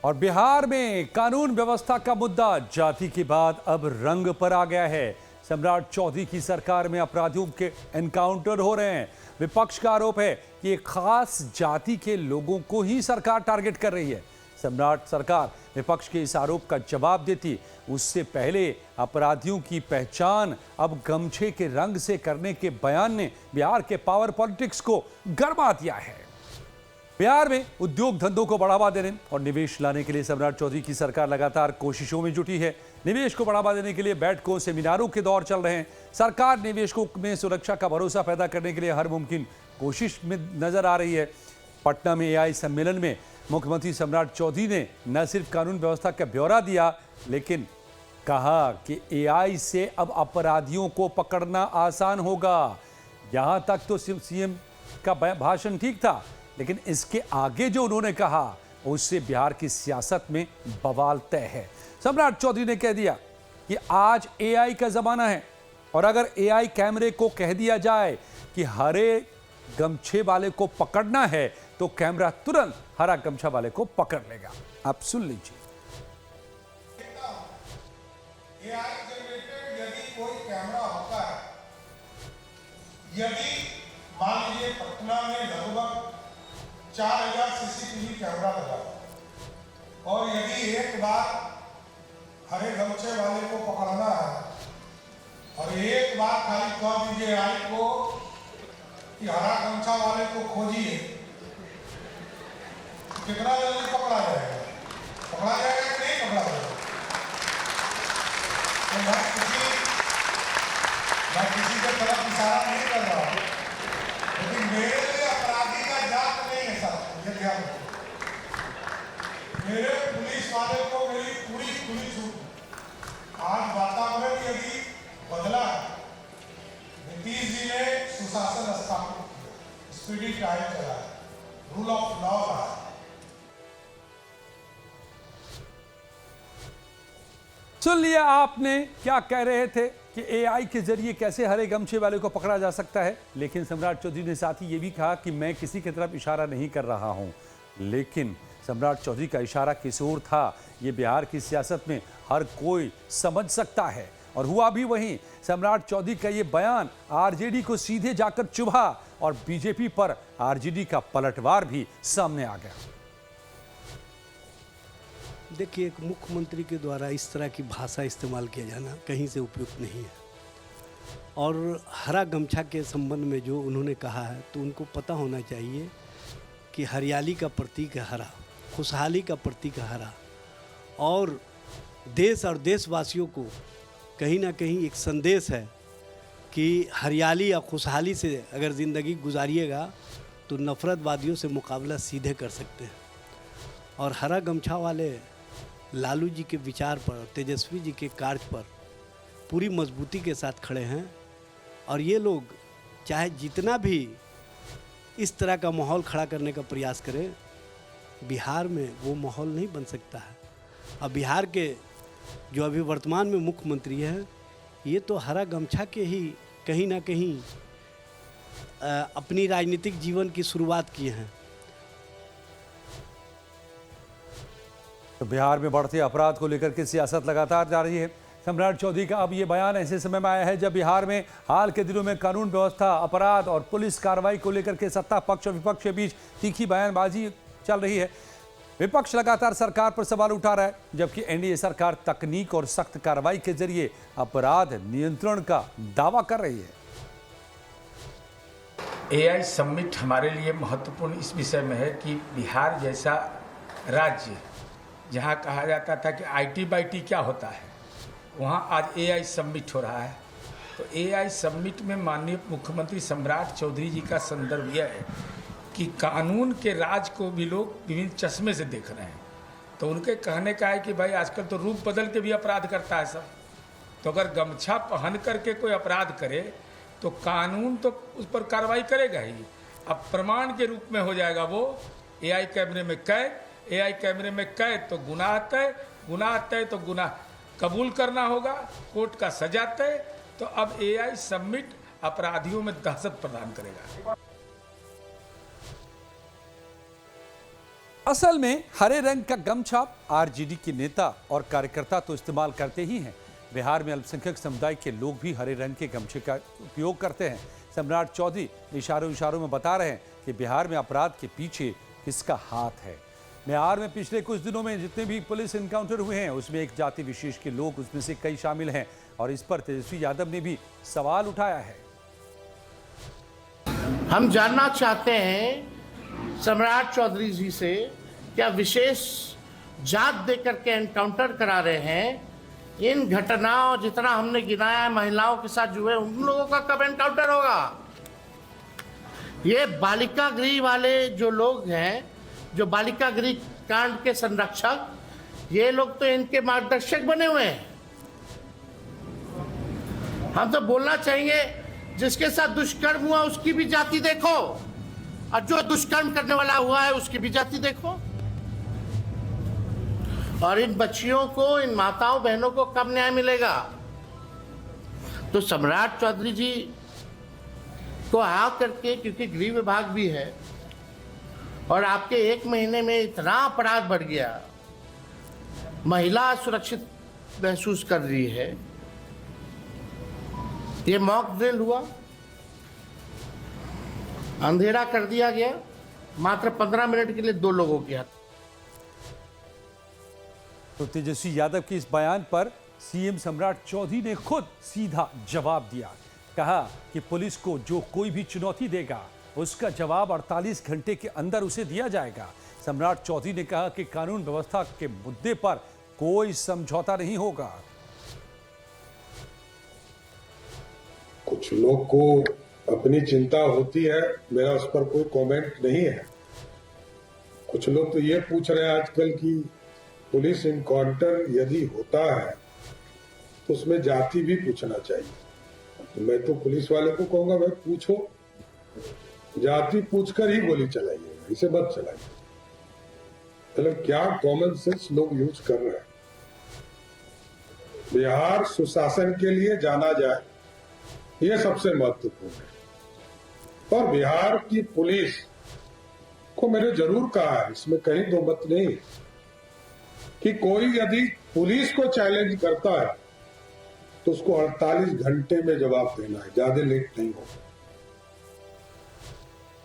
और बिहार में कानून व्यवस्था का मुद्दा जाति के बाद अब रंग पर आ गया है। सम्राट चौधरी की सरकार में अपराधियों के एनकाउंटर हो रहे हैं। विपक्ष का आरोप है कि एक खास जाति के लोगों को ही सरकार टारगेट कर रही है। सम्राट सरकार विपक्ष के इस आरोप का जवाब देती उससे पहले अपराधियों की पहचान अब गमछे के रंग से करने के बयान ने बिहार के पावर पॉलिटिक्स को गरमा दिया है। बिहार में उद्योग धंधों को बढ़ावा देने और निवेश लाने के लिए सम्राट चौधरी की सरकार लगातार कोशिशों में जुटी है। निवेश को बढ़ावा देने के लिए बैठकों सेमिनारों के दौर चल रहे हैं। सरकार निवेशकों में सुरक्षा का भरोसा पैदा करने के लिए हर मुमकिन कोशिश में नजर आ रही है। पटना में एआई सम्मेलन में मुख्यमंत्री सम्राट चौधरी ने न सिर्फ कानून व्यवस्था का ब्यौरा दिया, लेकिन कहा कि एआई से अब अपराधियों को पकड़ना आसान होगा। यहां तक तो सीएम का भाषण ठीक था, लेकिन इसके आगे जो उन्होंने कहा उससे बिहार की सियासत में बवाल तय है। सम्राट चौधरी ने कह दिया कि आज एआई का जमाना है और अगर एआई कैमरे को कह दिया जाए कि हरे गमछे वाले को पकड़ना है तो कैमरा तुरंत हरा गमछा वाले को पकड़ लेगा। आप सुन लीजिए। एआई जनरेटेड यदि कोई कैमरा होता है, यदि मान लीजिए पटना में लगभग 4000 सीसीटीवी कैमरा लगा और यदि एक बार हरे गमछे वाले को पकड़ना है और एक बार खाली कह दीजिए एआई को कि हरा गमछा वाले को खोजिए, कितना जल्दी पकड़ा जाएगा? पकड़ा जाएगा कि नहीं पकड़ा जाएगा? तो मैं किसी के तरफ इशारा नहीं कर रहा हूँ, लेकिन मेरे लिए अपराधी का जात नहीं है सर, ये ध्यान रखिए। मेरे पुलिस वाले को मेरी पूरी छूट। आज वातावरण यदि बदला, नीतीश जी ने सुशासन स्थापित किया, स्पीडी ट्रायल चला, रूल ऑफ लॉ रहा। सुन लिया आपने क्या कह रहे थे कि एआई के जरिए कैसे हरे गमछे वाले को पकड़ा जा सकता है, लेकिन सम्राट चौधरी ने साथ ही ये भी कहा कि मैं किसी की तरफ इशारा नहीं कर रहा हूं। लेकिन सम्राट चौधरी का इशारा किस ओर था, ये बिहार की सियासत में हर कोई समझ सकता है। और हुआ भी वहीं। सम्राट चौधरी का ये बयान आरजेडी को सीधे जाकर चुभा और बीजेपी पर आरजेडी का पलटवार भी सामने आ गया। देखिए, एक मुख्यमंत्री के द्वारा इस तरह की भाषा इस्तेमाल किया जाना कहीं से उपयुक्त नहीं है। और हरा गमछा के संबंध में जो उन्होंने कहा है, तो उनको पता होना चाहिए कि हरियाली का प्रतीक है हरा, खुशहाली का प्रतीक है हरा। और देश और देशवासियों को कहीं ना कहीं एक संदेश है कि हरियाली या खुशहाली से अगर ज़िंदगी गुजारिएगा तो नफ़रतवादियों से मुकाबला सीधे कर सकते हैं। और हरा गमछा वाले लालू जी के विचार पर, तेजस्वी जी के कार्य पर पूरी मजबूती के साथ खड़े हैं। और ये लोग चाहे जितना भी इस तरह का माहौल खड़ा करने का प्रयास करें, बिहार में वो माहौल नहीं बन सकता है। अब बिहार के जो अभी वर्तमान में मुख्यमंत्री हैं, ये तो हरा गमछा के ही कहीं ना कहीं अपनी राजनीतिक जीवन की शुरुआत किए हैं। तो बिहार में बढ़ते अपराध को लेकर के सियासत लगातार जारी है। सम्राट चौधरी का अब ये बयान ऐसे समय में आया है जब बिहार में हाल के दिनों में कानून व्यवस्था, अपराध और पुलिस कार्रवाई को लेकर के सत्ता पक्ष और विपक्ष के बीच तीखी बयानबाजी चल रही है। विपक्ष लगातार सरकार पर सवाल उठा रहा है, जबकि एनडीए सरकार तकनीक और सख्त कार्रवाई के जरिए अपराध नियंत्रण का दावा कर रही है। एआई समिट हमारे लिए महत्वपूर्ण इस विषय में है कि बिहार जैसा राज्य जहां कहा जाता था कि आईटी बाईटी क्या होता है, वहां आज एआई समिट हो रहा है। तो एआई समिट में माननीय मुख्यमंत्री सम्राट चौधरी जी का संदर्भ यह है कि कानून के राज को भी लोग विभिन्न चश्मे से देख रहे हैं। तो उनके कहने का है कि भाई आजकल तो रूप बदल के भी अपराध करता है सब। तो अगर गमछा पहन करके कोई अपराध करे तो कानून तो उस पर कार्रवाई करेगा ही। अब प्रमाण के रूप में हो जाएगा वो एआई कैमरे में कैद, एआई कैमरे में कैद तो गुनाह तय, गुनाह तय तो गुनाह कबूल करना होगा, कोर्ट का सजा तय। तो अब एआई समिट अपराधियों में दहशत प्रदान करेगा। असल में हरे रंग का गमछा आरजेडी के नेता और कार्यकर्ता तो इस्तेमाल करते ही हैं। बिहार में अल्पसंख्यक समुदाय के लोग भी हरे रंग के गमछे का उपयोग करते हैं। सम्राट चौधरी इशारों में बता रहे हैं कि बिहार में अपराध के पीछे किसका हाथ है। बिहार में पिछले कुछ दिनों में जितने भी पुलिस एनकाउंटर हुए हैं उसमें एक जाति विशेष के लोग उसमें से कई शामिल हैं और इस पर तेजस्वी यादव ने भी सवाल उठाया है। हम जानना चाहते हैं सम्राट चौधरी जी से, क्या विशेष जात देकर के एनकाउंटर करा रहे हैं? इन घटनाओं जितना हमने गिनाया है महिलाओं के साथ जुए, उन लोगों का कब एनकाउंटर होगा? ये बालिका गृह वाले जो लोग हैं, जो बालिका गृह कांड के संरक्षक, ये लोग तो इनके मार्गदर्शक बने हुए हैं। हम तो बोलना चाहेंगे जिसके साथ दुष्कर्म हुआ उसकी भी जाति देखो, और जो दुष्कर्म करने वाला हुआ है उसकी भी जाति देखो। और इन बच्चियों को, इन माताओं बहनों को कब न्याय मिलेगा? तो सम्राट चौधरी जी को आ करके, क्योंकि गृह विभाग भी है और आपके 1 महीने में इतना अपराध बढ़ गया, महिला सुरक्षित महसूस कर रही है। ये मॉक ड्रिल हुआ, अंधेरा कर दिया गया, मात्र 15 मिनट के लिए 2 लोगों की हत्या। तो तेजस्वी यादव के इस बयान पर सीएम सम्राट चौधरी ने खुद सीधा जवाब दिया। कहा कि पुलिस को जो कोई भी चुनौती देगा उसका जवाब 48 घंटे के अंदर उसे दिया जाएगा। सम्राट चौधरी ने कहा कि कानून व्यवस्था के मुद्दे पर कोई समझौता नहीं होगा। कुछ लोग को अपनी चिंता होती है, मेरा उस पर कोई कमेंट नहीं है। कुछ लोग तो ये पूछ रहे हैं आजकल कि पुलिस इनकाउंटर यदि होता है तो उसमें जाति भी पूछना चाहिए। तो मैं तो पुलिस वाले को कहूंगा, भाई पूछो, जाति पूछकर ही गोली चलाइए, इसे मत चलाइए। मतलब क्या कॉमन सेंस लोग यूज कर रहे हैं। बिहार सुशासन के लिए जाना जाए, यह सबसे महत्वपूर्ण है। और बिहार की पुलिस को मैंने जरूर कहा है, इसमें कहीं दो मत नहीं, कि कोई यदि पुलिस को चैलेंज करता है तो उसको 48 घंटे में जवाब देना है, ज्यादा लेट नहीं होगा।